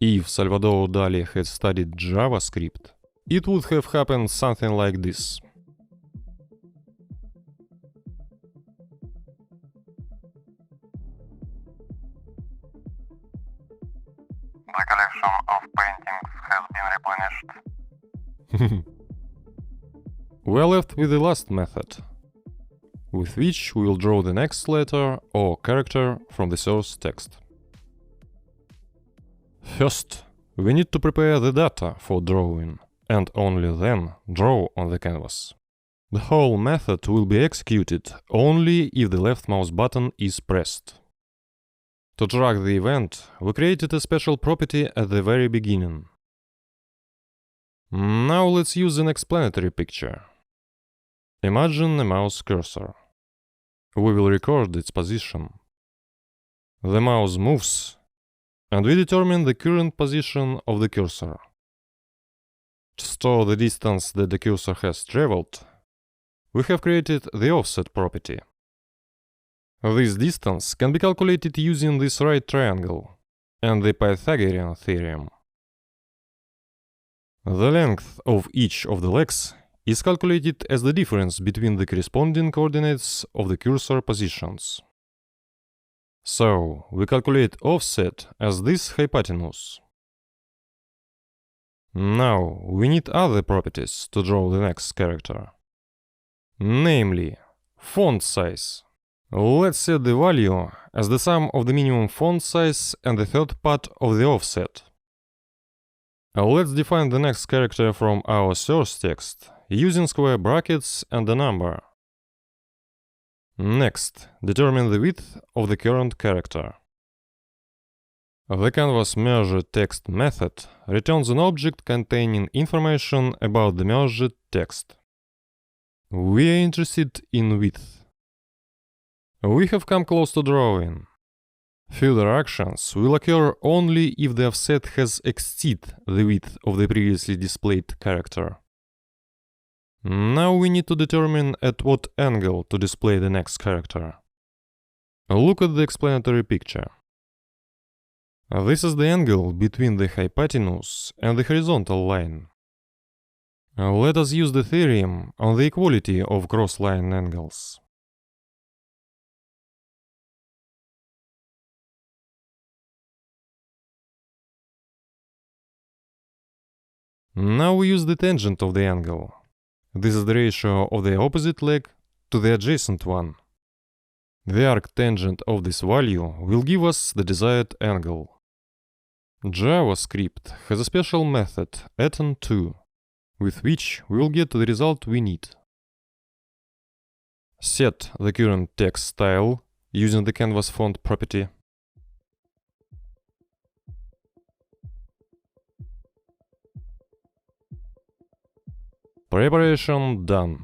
If Salvador Dali had studied JavaScript, it would have happened something like this. The collection of paintings has been replenished. We're left with the last method, with which we will draw the next letter or character from the source text. First, we need to prepare the data for drawing, and only then draw on the canvas. The whole method will be executed only if the left mouse button is pressed. To track the event, we created a special property at the very beginning. Now let's use an explanatory picture. Imagine a mouse cursor. We will record its position. The mouse moves, and we determine the current position of the cursor. To store the distance that the cursor has traveled, we have created the offset property. This distance can be calculated using this right triangle and the Pythagorean theorem. The length of each of the legs is calculated as the difference between the corresponding coordinates of the cursor positions. So, we calculate offset as this hypotenuse. Now, we need other properties to draw the next character. Namely, font size. Let's set the value as the sum of the minimum font size and the third part of the offset. Let's define the next character from our source text using square brackets and a number. Next, determine the width of the current character. The canvas measure text method returns an object containing information about the measured text. We are interested in width. We have come close to drawing. Further actions will occur only if the offset has exceeded the width of the previously displayed character. Now we need to determine at what angle to display the next character. Look at the explanatory picture. This is the angle between the hypotenuse and the horizontal line. Let us use the theorem on the equality of cross-line angles. Now we use the tangent of the angle. This is the ratio of the opposite leg to the adjacent one. The arc tangent of this value will give us the desired angle. JavaScript has a special method atom2, with which we will get the result we need. Set the current text style using the canvas font property. Preparation done.